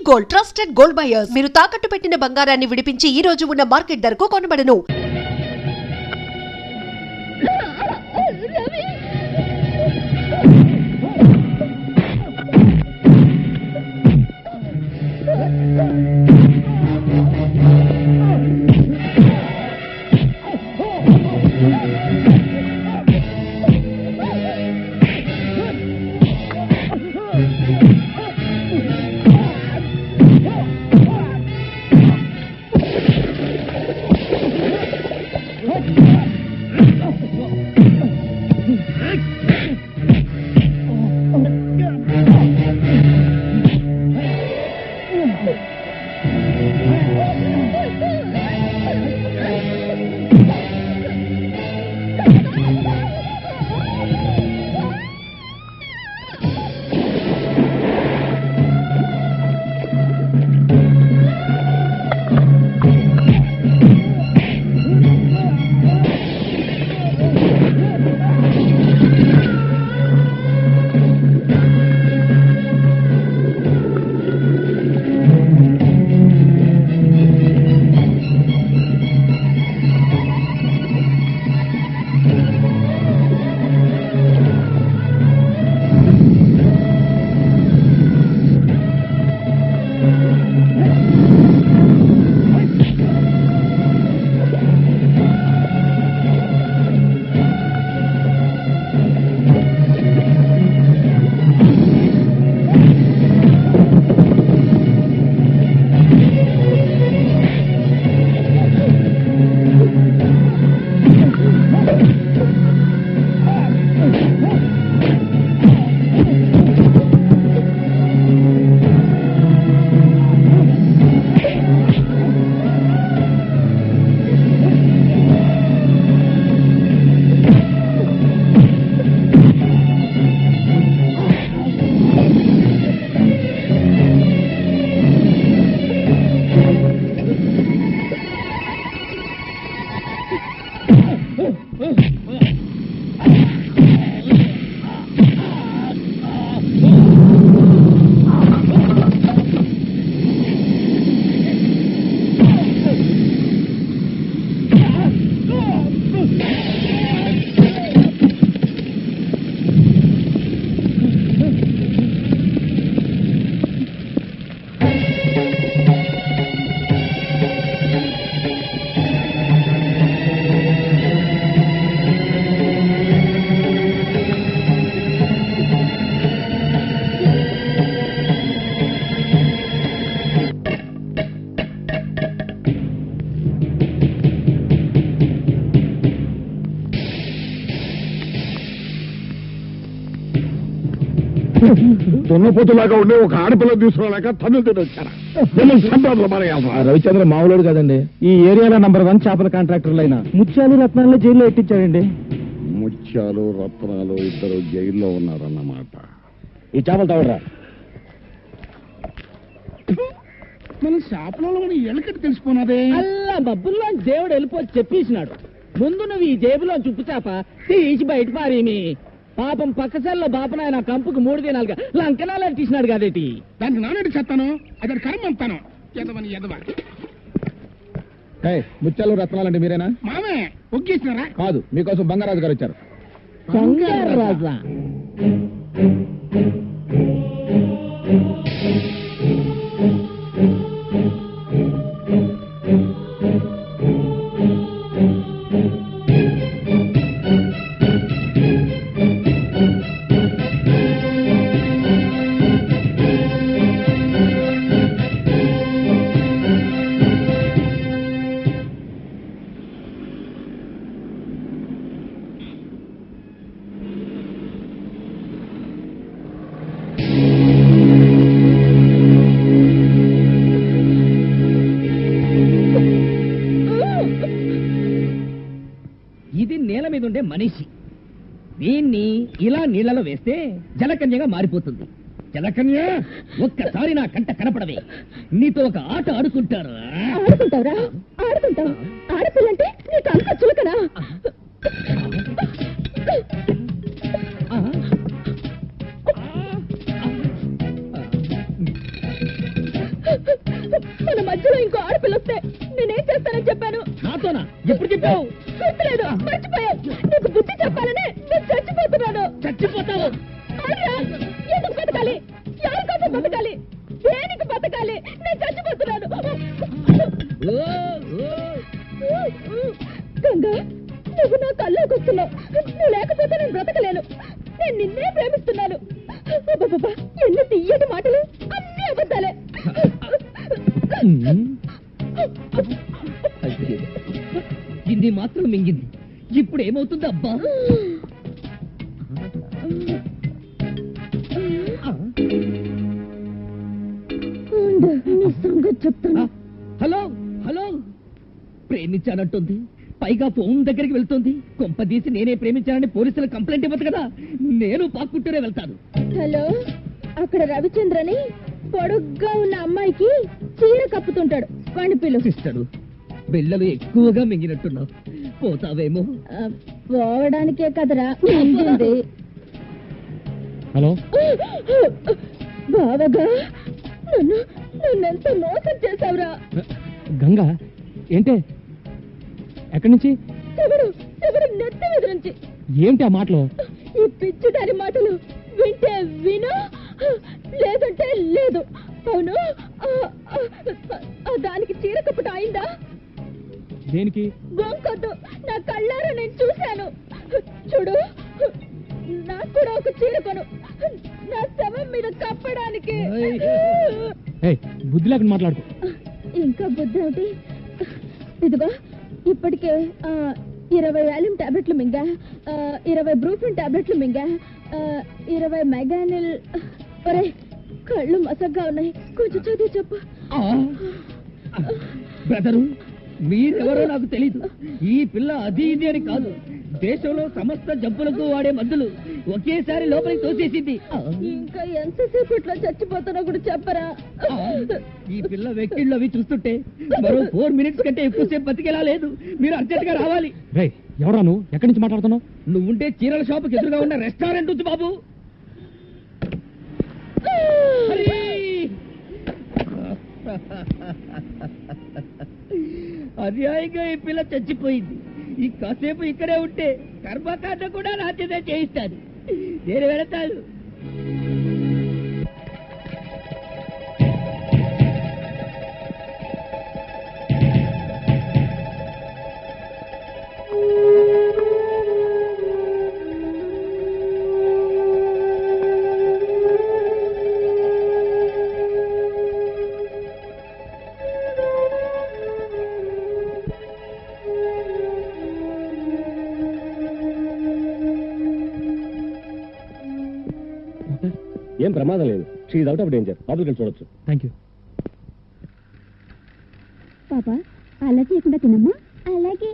Gold, trusted gold buyers. మీరు తాకట్టు పెట్టిన బంగారాన్ని విడిపించి ఈ రోజు ఉన్న మార్కెట్ ధరకు కొనబడను. దున్నపోతులాగా ఉండే ఒక ఆడపిల్ల తీసుకురాలేక తన్నులు తిని వచ్చారా? రవిచంద్ర మామూలుడు కదండి. ఈ ఏరియాలో నంబర్ 1 చేపల కాంట్రాక్టర్లు అయినా ముత్యాలు రత్నాల్లో జైల్లో ఎట్టించాడండి. ముత్యాలు రత్నాలు ఇద్దరు జైల్లో ఉన్నారన్నమాట. ఈ చేపలు తవడరా మన షాపులో ఎలకటి తెలిసిపోయినదే. అల్లా బబ్బుల్లో దేవుడు వెళ్ళిపోయి చెప్పేసినాడు. ముందు నువ్వు ఈ జేబులో చుప్పు చేప తీసి బయట పారేమి. పాపం పక్కసల్లో బాపనాయన కంపుకు 3 దినాలుగా లంకనాలు తీసినాడు కదేటి. దానికి నానటి చెత్తాను అతని కర్మ అంతాను. ఎదవని ఎదవ. ముత్యాలు రత్నాలండి మీరేనా? మామే ఒగ్గేసినారా? కాదు, మీకోసం బంగారాజు గారు వచ్చారు. బంగారు రాజా ఇది నేల మీద ఉండే మనిషి. దీన్ని ఇలా నీళ్లలో వేస్తే జలకన్యగా మారిపోతుంది. జలకన్య, ఒక్కసారి నా కంట కనపడవే, నీతో ఒక ఆట ఆడుకుంటారు. ఆడుకుంటావురా? ఆడుకుంటావు? ఆడపిల్లంటే నీకు అంత చులకనా? మధ్యలో ఇంకో ఆడపిల్ల వస్తే నేనేం చేస్తానని చెప్పాను? నాతోనా? ఎప్పుడు చెప్పావు? గుర్తులేదు, మర్చిపోయావు. నీకు బుద్ధి చెప్పాలని నేను చచ్చిపోతున్నాను. చచ్చిపోతావు. అవునా? ఎందుకు బతకాలి? ఎవరి కోసం బతకాలి? దేనికి బతకాలి? నేను చచ్చిపోతున్నాను. గంగా, నువ్వు నా కల్లోకి వస్తున్నావు. నువ్వు లేకపోతే నేను బ్రతకలేను. నేను నిన్నే ప్రేమిస్తున్నాను. అబ్బబ్బబ్బా, ఎన్ని తీయటి మాటలు, అన్ని అబద్ధాలే. ఇది మాత్రం మింగింది. ఇప్పుడు ఏమవుతుంది అబ్బా? ఉండు, నీ సంగతి చెప్తాను. హలో హలో, ప్రేమించానంటుంది, పైగా ఫోన్ దగ్గరికి వెళ్తుంది. కొంపదీసి నేనే ప్రేమించానని పోలీసులు కంప్లైంట్ ఇవ్వదు కదా. నేను పాక్కుంటూనే వెళ్తాను. హలో, అక్కడ రవిచంద్రని పొడుగ్గా ఉన్న అమ్మాయికి చీర కప్పుతుంటాడు. వాణ్ణి పిలు. సిస్టరు, బిళ్ళలు ఎక్కువగా మింగినట్టున్నావు. పోతావేమో. పోవడానికే కదరా మింగింది. హలో, బావగా, నన్నెంత మోసం చేశావురా. గంగా ఏంటే? ఎక్కడి నుంచి? ఎవరు నెత్తి మీద నుంచి. ఏంటి ఆ మాటలు? ఈ పిచ్చిదారి మాటలు వింటే విను, లేదంటే లేదు. అవును, దానికి చీర కప్పట అయిందా? దేనికి? గొంకొద్దు, నా కళ్ళారా నేను చూశాను. చూడు, నాకు కూడా ఒక చీర కొను, నా శవం మీద కప్పడానికి. ఏయ్, బుద్ధి లేకుండా మాట్లాడుకో. ఇంకా బుద్ధి ఏమిటి? ఇదిగో, ఇప్పటికే 20 వాల్యూమ్ టాబ్లెట్లు మింగా, 20 బ్రూఫిన్ టాబ్లెట్లు మింగా, 20 మెగానిల్. ఒరే, కళ్ళు మసగ్గా ఉన్నాయి, కొంచెం చదివి చెప్పు. బ్రదరు, మీరెవరో నాకు తెలీదు. ఈ పిల్ల అది ఇది అని కాదు, దేశంలో సమస్త జబ్బులకు వాడే మందులు ఒకేసారి లోపలికి తోసేసింది. ఇంకా ఎంతసేపట్లో చచ్చిపోతానో కూడా చెప్పరా? ఈ పిల్ల వెక్కిళ్ళు అవి చూస్తుంటే మరో 4 మినిట్స్ కంటే ఎక్కువసేపు బతికేలా లేదు. మీరు అర్జెంట్ గా రావాలి. రేయ్, ఎవరా నువ్వు? ఎక్కడి నుంచి మాట్లాడుతున్నావు? నువ్వుంటే చీరల షాపుకి ఎదురుగా ఉన్న రెస్టారెంట్ ఉంది బాబు. హరి! అన్యాయంగా ఈ పిల్ల చచ్చిపోయింది. ఈ కాసేపు ఇక్కడే ఉంటే కర్మకాండ కూడా నా చేత చేయిస్తాను. నేను వెళతాను. ఏం ప్రమాదం లేదు. She's out of danger. లోపలికి చూడొచ్చు. Thank you. పాపా, అలా చేయకుండా తినమ్మా. అలాగే.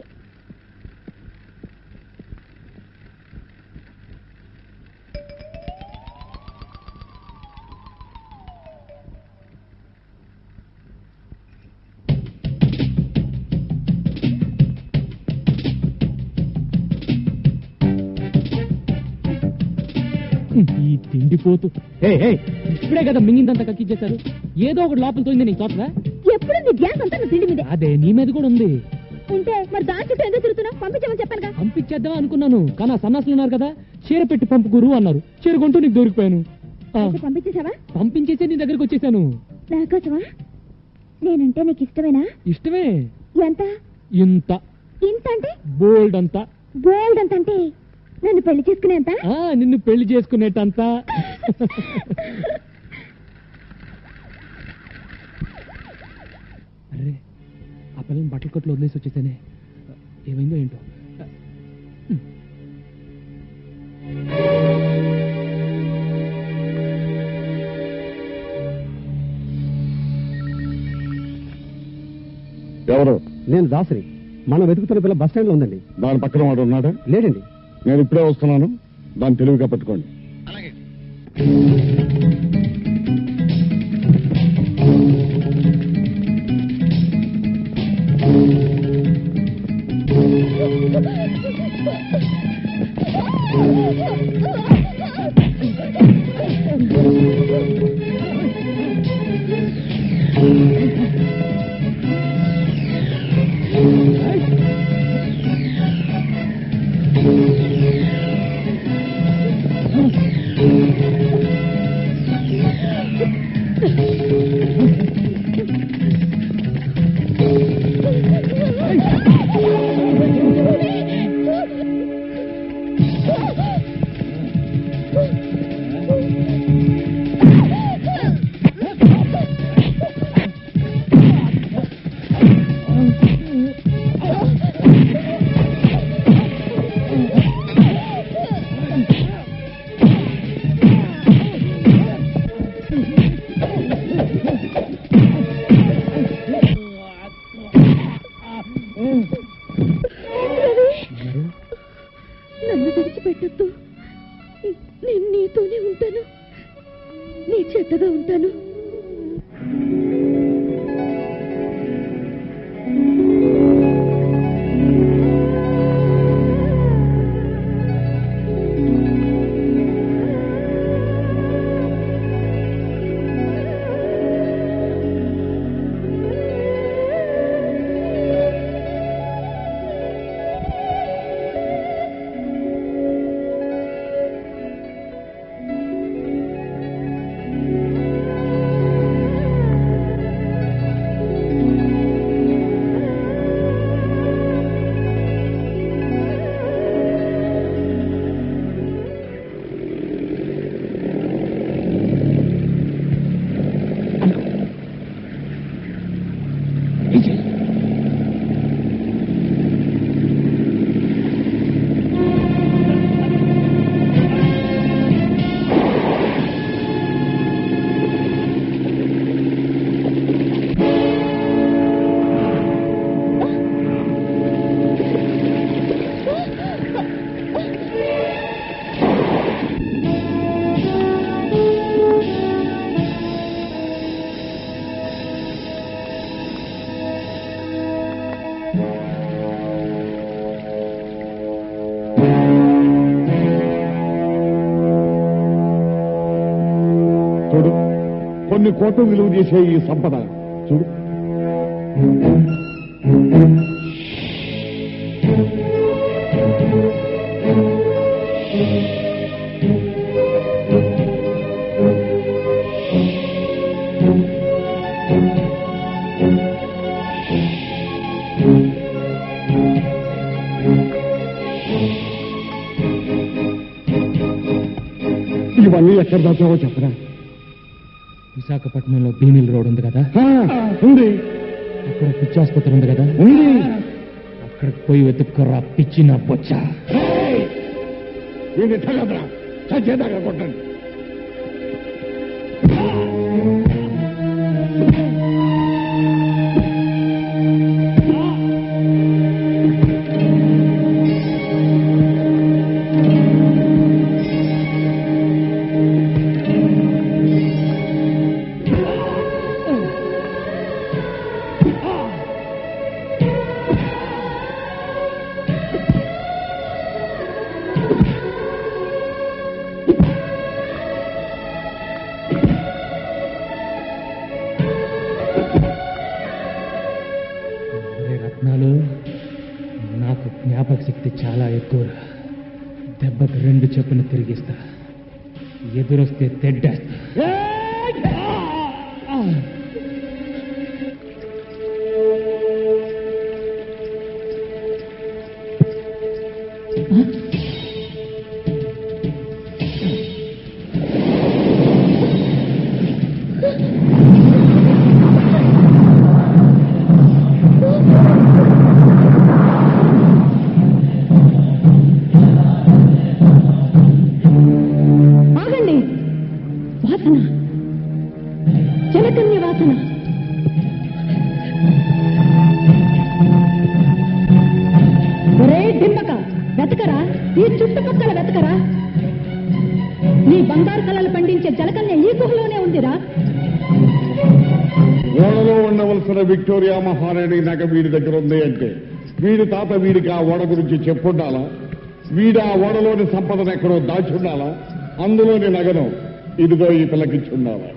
ఈ తిండిపోతూ ఇప్పుడే కదా మింగిందంతా కక్కిచ్చేశారు. ఏదో ఒకటి లోపల తోయింది. నీకు తోటరా? ఎప్పుడు నీ గ్యాస్ అంతా నా తిండి మీదే. అదే నీ మీద కూడా ఉంది. ఉంటే మరి దాని చుట్టూ ఎందుకు తిరుగుతున్నావు? పంపించమని చెప్పానుగా. పంపించేద్దాం అనుకున్నాను, కానీ ఆ సన్నాసులు ఉన్నారు కదా, చీర పెట్టి పంపుకురు అన్నారు. చీర కొంటూ నీకు దొరికిపోయాను. అయితే పంపించేసావా? పంపించేసే నీ దగ్గరికి వచ్చేసాను. నాకోసమా? నేనంటే నీకు ఇష్టమేనా? ఇష్టమే. ఎంత? ఇంత. ఇంత అంటే? బోల్డ్ అంతా. బోల్డ్ అంత అంటే నన్ను పెళ్లి చేసుకునేంత? నిన్ను పెళ్లి చేసుకునేటంతా. అరే, ఆ పిల్లని బట్టల కొట్లు వదిలేసి వచ్చేసానే. ఏమైందో ఏంటో. ఎవరు? నేను దాసరి. మనం వెతుకుతున్న పిల్ల బస్ స్టాండ్ లో ఉందండి. దాని పక్కన వాడు ఉన్నాడా? లేదండి. నేను ఇప్పుడే వస్తున్నాను. దాన్ని తెలివిగా పట్టుకోండి. కోట్లు విలువ చేసే ఈ సంపద చూడు. ఇవన్నీ ఎక్కడ దాచావో చెప్పరా? విశాఖపట్నంలో భీమిల్ రోడ్ ఉంది కదా, ఉంది అక్కడ పిచ్చి ఆసుపత్రి ఉంది కదా, ఉంది. అక్కడికి పోయి వెతుక్కురా పిచ్చి నా బొచ్చా. వీడిని తగదరా, చచ్చేదాకా కొట్టండి. రత్నాలు, నాకు జ్ఞాపక శక్తి చాలా ఎక్కువ. దెబ్బకి 2 చెప్పున తిరిగిస్తా, ఎదురొస్తే తెడ్డేస్తా. ఆగండి. వాసన, జలకన్య వాసన. ఒరే దిమ్మక, వెతకరా, ఈ చుట్టుపక్కల వెతకరా. నీ బంగారు కళలు పండించే జలకన్య ఈ గుహలోనే ఉందిరా. ఓడలో ఉండవలసిన విక్టోరియా మహారాణి నగ వీడి దగ్గర ఉంది అంటే వీడి తాత వీడికి ఆ ఓడ గురించి చెప్పుండాలా? వీడు ఆ ఓడలోని సంపదను ఎక్కడో దాచి ఉండాలా? అందులోని నగను ఇదిగో ఈ పిల్లకిచ్చి ఉండాలా?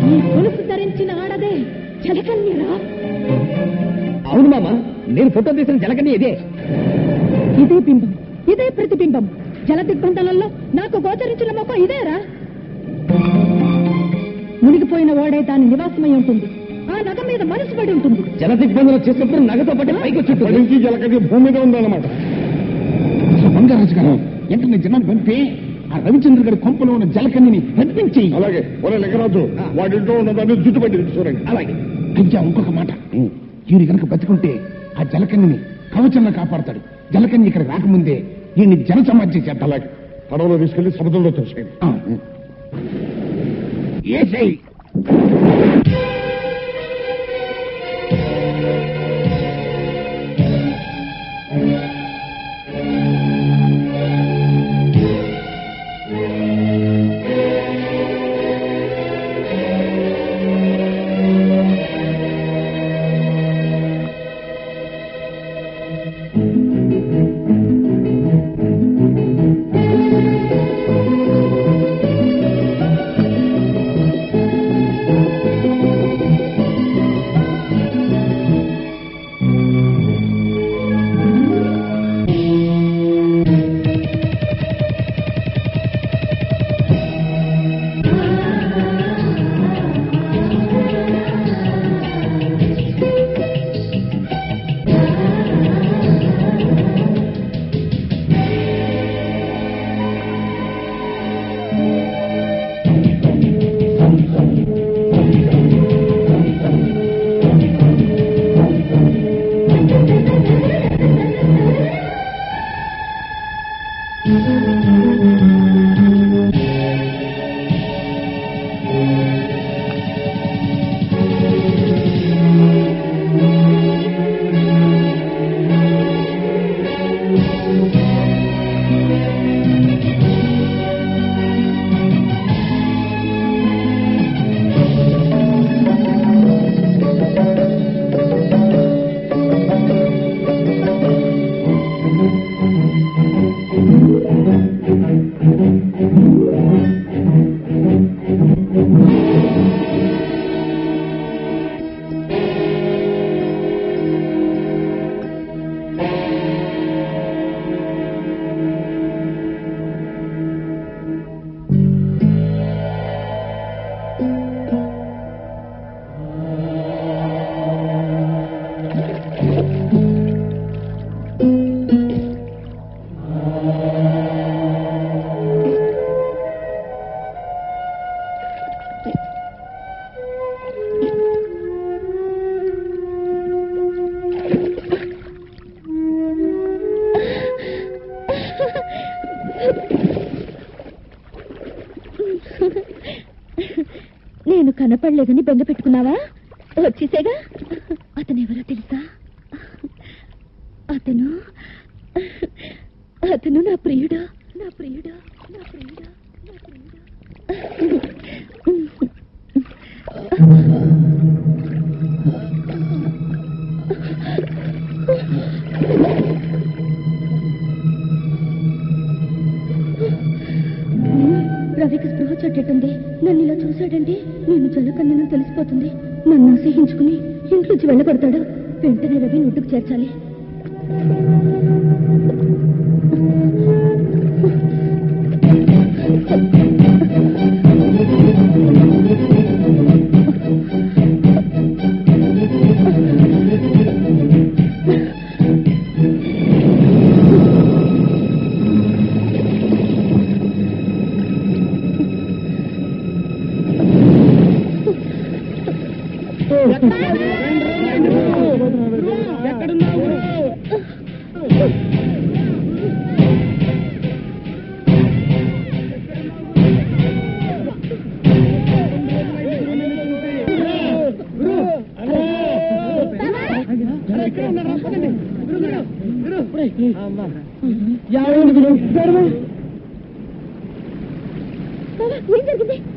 ఈ గొలుసు ధరించిన ఆడదే జలకన్యరా. అవును మామ, నేను ఫోటో తీసిన జలకన్య ఇదే. ఇదే బింబం, ఇదే ప్రతిబింబం. జల దిగ్బంధనంలో నాకు గోచరించిన మొక్క ఇదేరా. మునిగిపోయిన ఓడే దాని నివాసమై ఉంటుంది. ఆ నగ మీద మనసు పడి ఉంటుంది. జల దిగ్బంధన చేసినప్పుడు నగతో పాటు పైకి వచ్చి నుంచి జలకది భూమి మీద ఉందన్నమాట. బంగారాజు గారు వెంటనే జనాన్ని పంపి ఆ రవిచంద్ర గారి కొంపలో ఉన్న జలకన్యని రప్పించి. అలాగే ఒరే లింగరాజు, వాడింట్లో ఉన్నదాన్ని జుట్టుపట్టి చూడండి. అలాగే అయ్యా, ఇంకొక మాట, ఈయన కనుక బతికుంటే ఆ జలకన్యని కవచంలో కాపాడతాడు. జలకన్య ఇక్కడ రాకముందే ఈయన్ని జన సమాధి చేద్దాం. అలాగే పడవలో తీసుకెళ్లి సముద్రంలో తోసేయండి. ఏసేయ్. కనపడలేదని బెంగ పెట్టుకున్నావా? వచ్చేసేగా. అతనెవరో తెలుసా? అతను నా ప్రియుడు, నా ప్రియుడు, నా ప్రియుడు, నా ప్రియుడు. రవికి స్పృహ చెట్టేటుంది. నన్ను ఇలా చూశాడంటే నేను జలకన్యను తెలిసిపోతుంది. నన్ను అసహించుకుని ఇంట్లోంచి వెళ్ళగొడతాడు. వెంటనే రవిని ఒడ్డుకు చేర్చాలి.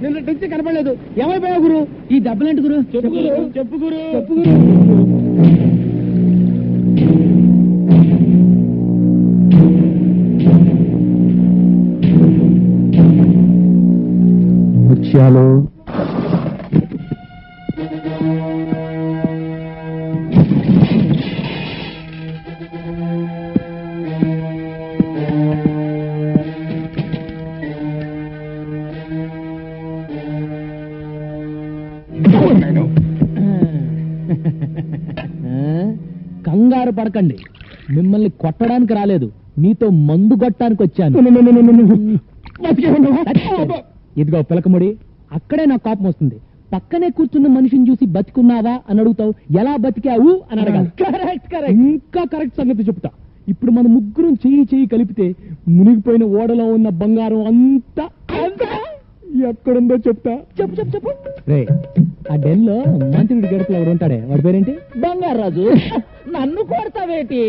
నిన్న నుంచి కనపడలేదు. ఏమైపోయావు గురు? ఈ దెబ్బలేంటి గురు? చెప్పు గురు, చెప్పు గురు, చెప్పు గురు. ముత్యాలు కంగారు పడకండి, మిమ్మల్ని కొట్టడానికి రాలేదు, మీతో మందు కొట్టడానికి వచ్చాను. ఇదిగో పిలకముడి, అక్కడే నాకు కోపం వస్తుంది. పక్కనే కూర్చున్న మనిషిని చూసి బతికున్నావా అని అడుగుతావు, ఎలా బతికావు అని అడగాలి. ఇంకా కరెక్ట్ సంగతి చెప్తా. ఇప్పుడు మన ముగ్గురం చెయ్యి కలిపితే మునిగిపోయిన ఓడలో ఉన్న బంగారం అంతా ఎక్కడుందో చెప్తా. చెప్పు చెప్పు చెప్పు. రే, ఆ డెల్లో మంత్రుడి గడపలో ఎవరు ఉంటాడే, వాడి పేరేంటి? బంగారాజు. నన్ను కొడతావేటి?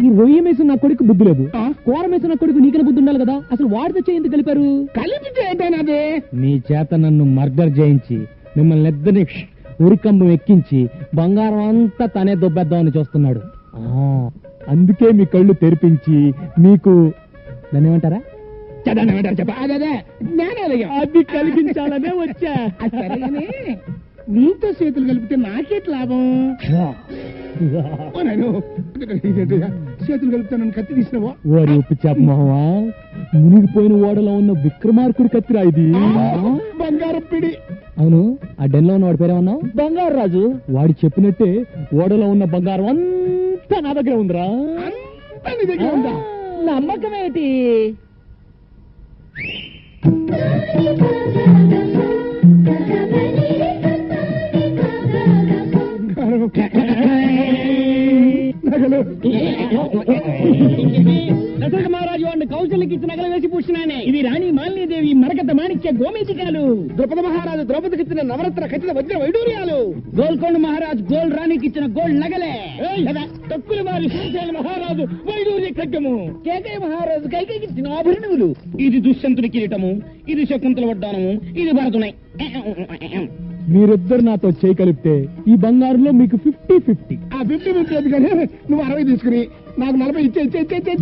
ఈ రొయ్య మేసిన నా కొడుకు బుద్ధి లేదు, కూర మేసిన నా కొడుకు నీకనే బుద్ధి ఉండాలి కదా. అసలు వాడితో చేయందుకు కలిపారు? కలిపి ఏంటన్నది? నీ చేత నన్ను మర్డర్ చేయించి మిమ్మల్ని ఇద్దరిని ఉరికంబం ఎక్కించి బంగారం అంతా తనే దొబ్బేద్దామని చూస్తున్నాడు. అందుకే మీ కళ్ళు తెరిపించి మీకు దాన్ని ఏమంటారా, అది కలిగించాలనే వచ్చా. నీతో చేతులు కలిపితే నాకేట్ లాభం? చేతులు కలిపితే నన్ను కత్తి తీసినవా? వారి ఉప్పు చెప్పమా, మునిగిపోయిన ఓడలో ఉన్న విక్రమార్కుడి కత్తిరా ఇది. బంగారం పిడి. అవును, ఆ డెన్లో ఉన్న వాడి పేరేమన్నావు? బంగారు రాజు. వాడు చెప్పినట్టే ఓడలో ఉన్న బంగారం అంతా నా దగ్గర ఉందిరా. అంతా నీ దగ్గర ఉందా? నమ్మకమేటి? దశరథ మహారాజు వాడిని కౌశల్యకి ఇచ్చిన నగలు వేసి పూసినానే. ఇది రాణి మాలినీదేవి మరకత మాణిక్య గోమేతికాలు. ద్రౌపద మహారాజు ద్రౌపదికి ఇచ్చిన నవరత్న ఖచ్చిత వజ్ర వైడూర్యాలు. గోల్కొండ మహారాజు గోల్డ్ రాణికి ఇచ్చిన గోల్డ్ నగలే. తక్కువ వారి శ్రీశైల మహారాజు వైడూర్య ఖడ్గము. కేకయ్య మహారాజు కైకేయికి ఇచ్చిన ఆభరణములు. ఇది దుష్యంతుడి కిరీటము, ఇది శకుంతల వడ్డానము, ఇది భరతునై. మీరిద్దరు నాతో చేయి కలిపితే ఈ బంగారంలో మీకు 50-50. ఆ 50-50 ఎందుకని నువ్వు 60 తీసుకుని నాకు 40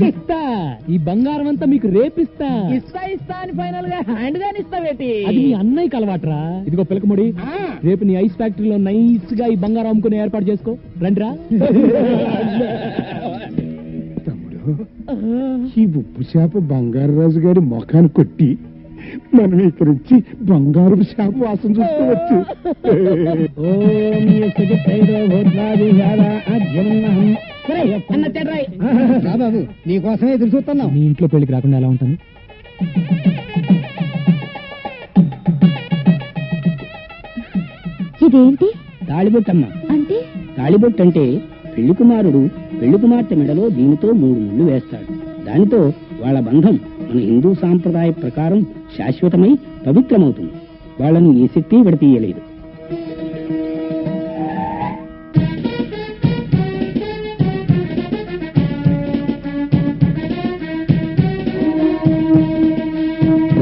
ఇస్తా. ఈ బంగారం అంతా మీకు రేపిస్తా. ఇస్తా అని ఫైనల్ గా హ్యాండ్ గాని ఇస్తావేటి? అది మీ అన్నయ్యకి అలవాట్రా. ఇదిగో పిలకముడి, రేపు నీ ఐస్ ఫ్యాక్టరీలో నైస్ గా ఈ బంగారం అమ్ముకునే ఏర్పాటు చేసుకో. రండిరా. తమ్ముడు, ఈ ఉప్పు చేప బంగారు రాజు గారి మొఖాన్ని కొట్టి మనం ఇక్కడ నుంచి బంగారు చేప వాసన చూసుకోవచ్చు. బాబు నీకోసమే ఎదురు చూస్తున్నాం. నీ ఇంట్లో పెళ్లికి రాకుండా ఎలా ఉంటాను? ఇదేంటి? తాళిబొట్టమ్మ అంటే తాళిబొట్టు అంటే పెళ్లి కుమారుడు పెళ్లి కుమార్తె మెడలో దీనితో 3 ముళ్ళు వేస్తాడు. దానితో వాళ్ళ బంధం మన హిందూ సాంప్రదాయ ప్రకారం శాశ్వతమై పవిత్రమవుతుంది. వాళ్ళని ఏ శక్తి విడతీయలేదు.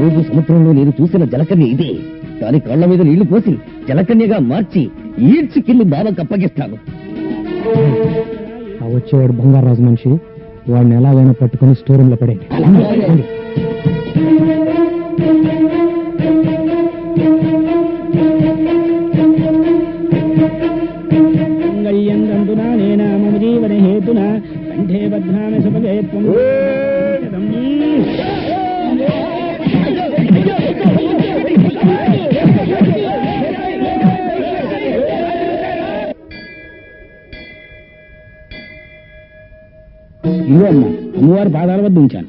రోజు సముద్రంలో నేను చూసిన జలకన్య ఇదే. దాని కళ్ళ మీద నీళ్లు పోసి జలకన్యగా మార్చి ఈడ్చికెళ్లి బాబాకి అప్పగిస్తాను. ఆ వచ్చేవాడు బంగారాజు మనిషి, వాడిని ఎలాగైనా పట్టుకుని స్టోర్ రూమ్ లో పడేయండి. మంగళ్యందునా నేనా మమ జీవన హేతునా కంఠే బధ్నామి సుభగేత్వం. ఇదిగో అమ్మా, అమ్మవారి పాదాల వద్ద ఉంచాను.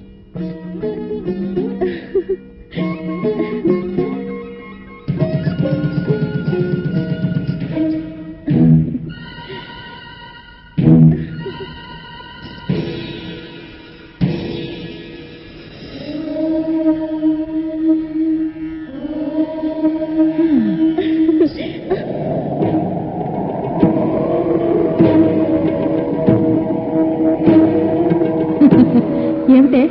ఏమిటే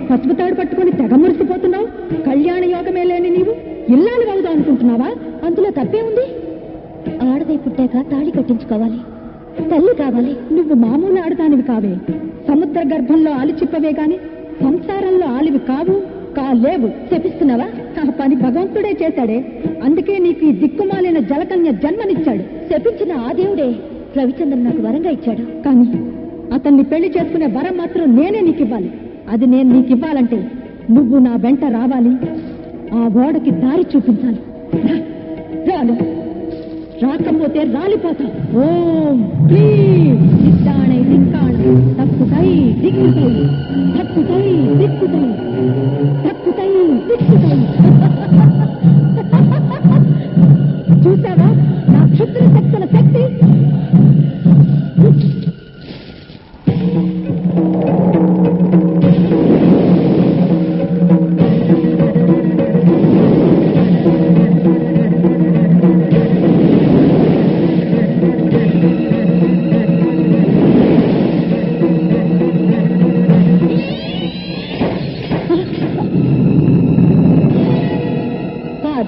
పసుపు తాడు పట్టుకుని తెగ మురిసిపోతున్నావు? కళ్యాణ యోగమే లేని నీవు ఇల్లాలు అవుదాం అనుకుంటున్నావా? అందులో తప్పే ఉంది. ఆడదే పుట్టాక తాళి కట్టించుకోవాలి, తల్లి కావాలి. నువ్వు మామూలు ఆడదానివి కావే. సముద్ర గర్భంలో ఆలిచిప్పవే గాని సంసారంలో ఆలివి కాలేవు. చెప్పిస్తున్నావా? ఆ పని భగవంతుడే చేశాడే. అందుకే నీకు ఈ దిక్కుమాలిన జలకన్య జన్మనిచ్చాడు. చెప్పించిన ఆ దేవుడే రవిచంద్రన్ నాకు వరంగా ఇచ్చాడు. కానీ అతన్ని పెళ్లి చేసుకునే వరం మాత్రం నేనే నీకు ఇవ్వాలి. అది నేను నీకు ఇవ్వాలంటే నువ్వు నా వెంట రావాలి, ఆ ఓడకి దారి చూపించాలి. రాను, రాకపోతే రాలిపోతాం. ఓం హ్రీం నిత్యాణై దిక్కాణై తక్కుతై దిక్కుతై తక్కుతై దిక్కుతై తక్కుతై దిక్కుతై. చూసావా నా క్షుద్ర శక్తుల శక్తి?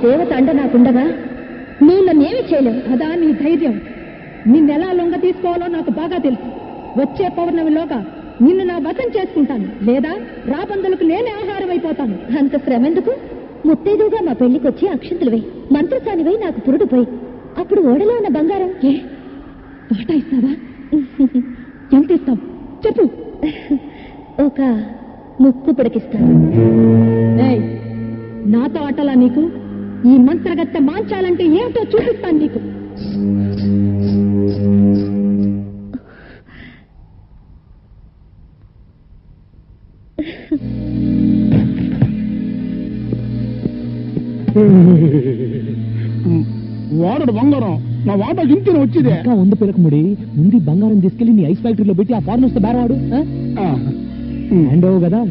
దేవత అండ నాకుండగా నువ్వు నన్నేమి చేయలేవు. అదా నీ ధైర్యం? నిన్నెలా లొంగ తీసుకోవాలో నాకు బాగా తెలుసు. వచ్చే పౌర్ణమిలోగా నిన్ను నా వశం చేసుకుంటాను, లేదా రాబందులకు నేనే ఆహారం అయిపోతాను. అంత శ్రమ ఎందుకు? ముత్తైదుగా మా పెళ్లికి వచ్చి అక్షంతులు వేయి, మంత్రసానివై నాకు పురుడు పోయి, అప్పుడు ఓడలో ఉన్న బంగారం వాటా ఇస్తావా? ఎంత ఇస్తావు చెప్పు. ఒక ముక్కు పిడకిస్తాను. నాతో ఆటలా నీకు? ఈ మంత్రగత్తె మాంచాలంటే ఏమిటో చూపిస్తాను నీకు. వాడు బంగారం నా వాటా ఇంటిని వచ్చిదే. ఇంకా ఉంది పిలకముడి, ముందు ఈ బంగారం తీసుకెళ్లి నీ ఐస్ ఫ్యాక్టరీలో పెట్టి ఆ ఫారెనర్స్ తో బేరవాడు. హ్యాండ్ ఓవర్ కదా.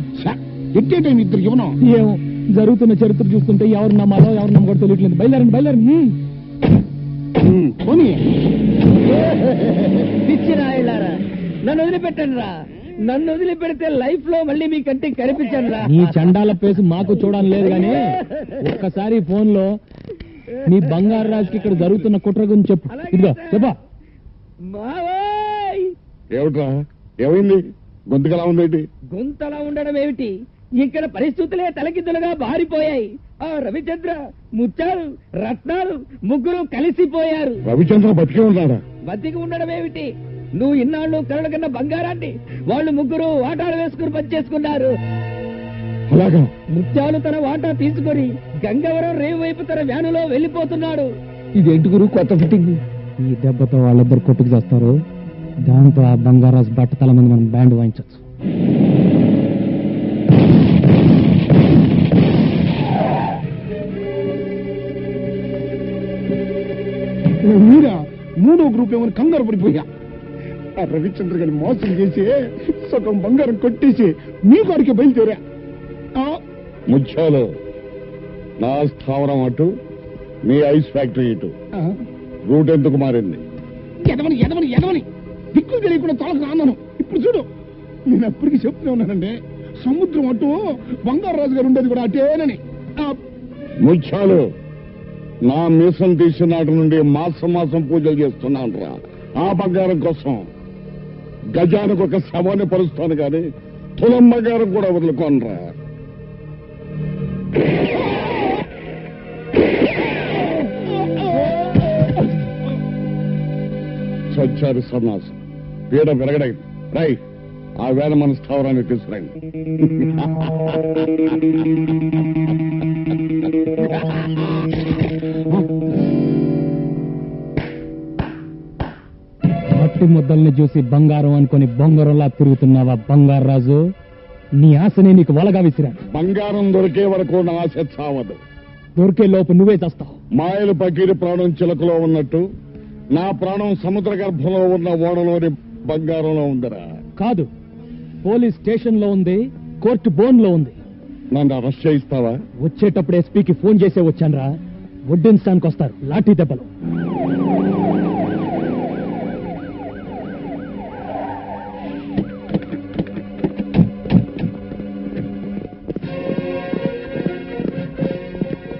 ఎట్టే ఇద్దరు ఇవ్వను. ఏమో జరుగుతున్న చరిత్ర చూస్తుంటే ఎవరు నమ్మాలో ఎవరు నమ్మకూడదు తెలియట్లేదు. బయలుదేరండి. పిచ్చిరాయిలారా, నన్ను వదిలిపెట్టండి రా. నన్ను వదిలిపెడితే లైఫ్ లో మళ్ళీ మీ కంటికి కనిపించండి రా. నీ చండాల పేసు మాకు చూడని లేదు గానీ ఒక్కసారి ఫోన్ లో నీ బంగారు రాజుకి ఇక్కడ జరుగుతున్న కుట్ర గురించి చెప్పు. ఇదిగో చెప్పా. మావోయ్, ఏమిట్రా, ఏమైంది? గొంతుకలా ఉందేంటి? గొంతలా ఉండడం ఏమిటి? ఇక్కడ పరిస్థితులే తలకిందులుగా బారిపోయాయి. ఆ రవిచంద్ర, ముత్యాలు, రత్నాలు ముగ్గురు కలిసిపోయారు. రవిచంద్ర బతికే ఉన్నాడా? బతికి ఉండడం ఏమిటి? నువ్వు ఇన్నాళ్ళు కరడ కన్నా బంగారాన్ని వాళ్ళు ముగ్గురు వాటాలు వేసుకుని పనిచేసుకున్నారు. అలాగా? ముత్యాలు తన వాటా తీసుకుని గంగవరం రేవు వైపు తన వ్యానులో వెళ్లిపోతున్నాడు. ఇదేంటి గురు కొత్త ఫిట్టింగ్? ఈ దెబ్బతో వాళ్ళిద్దరు కొట్టుకు చేస్తారు. దాంతో ఆ బంగారాజు బట్టతల మీద మనం బ్యాండ్ వాయించచ్చు. మీరా మూడో గ్రూప్ ఏమని కంగారు పడిపోయా. ఆ రవిచంద్ర గారిని మోసం చేసి సగం బంగారం కొట్టేసి మీ కాడికి బయలుదేరా. ముత్యాలు, నా స్థావరం అటు, మీ ఐస్ ఫ్యాక్టరీ ఇటు. రూట్ ఎందుకు మారింది? ఎదవని ఎదవని ఎదవని దిక్కులు తెలియకుండా తోలకు రాన్నాను. ఇప్పుడు చూడు, నేను అప్పటికి చెప్తూనే ఉన్నానండి, సముద్రం అటు బంగారాజు గారు ఉండేది కూడా అటేనని. ముత్యాలు, నా మీసం తీసిన నాటి నుండి మాసం మాసం పూజలు చేస్తున్నాను రా. ఆ బంగారం కోసం గజానికి ఒక శవాన్ని పరుస్తాను కానీ తులం బంగారం కూడా వదులుకోనరా. సచ్చారు సన్నాసం, పీడ విరగడైంది. రై, ఆ వేళ మన స్థావరాన్ని తీసుకురండి. మట్టి ముద్దల్ని చూసి బంగారం అనుకుని బొంగరంలా తిరుగుతున్నావా బంగారు రాజు? నీ ఆశనే నీకు వలగా విసిరాను. బంగారం దొరికే వరకు నా ఆశ చావదు. దొరికే లోపు నువ్వే చేస్తావు. మాయలు పకీరి ప్రాణం చిలకలో ఉన్నట్టు నా ప్రాణం సముద్ర గర్భంలో ఉన్న ఓడలోని బంగారంలో ఉందిరా. కాదు, పోలీస్ స్టేషన్ లో ఉంది, కోర్టు బోన్ లో ఉంది. నన్ను అరెస్ట్ చేయిస్తావా? వచ్చేటప్పుడు ఎస్పీకి ఫోన్ చేసే వచ్చానరా. వడ్డించడానికి వస్తారు లాఠీ దెబ్బలు.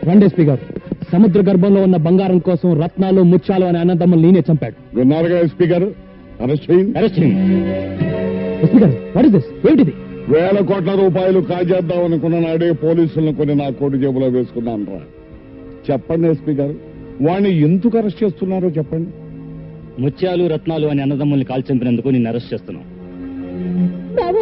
రండి ఎస్పీ గారు. సముద్ర గర్భంలో ఉన్న బంగారం కోసం రత్నాలు ముత్యాలు అనే అన్నదమ్ములు నేనే చంపాడు. విన్నారుగా ఎస్పీ గారు, అరెస్ట్ చేయండి. ఎస్పీ గారు, వాట్ ఇస్ దిస్? ఏమిటిది? 1,000 కోట్ల రూపాయలు కాజేద్దాం అనుకున్న నాడే పోలీసులను కొన్ని నా కోటి జేబులో వేసుకున్నాను రా. చెప్పండి ఎస్పీ గారు, వాణ్ణి ఎందుకు అరెస్ట్ చేస్తున్నారో చెప్పండి. ముత్యాలు రత్నాలు అని అన్నదమ్ముల్ని కాల్చంపినందుకు నిన్ను అరెస్ట్ చేస్తున్నాం.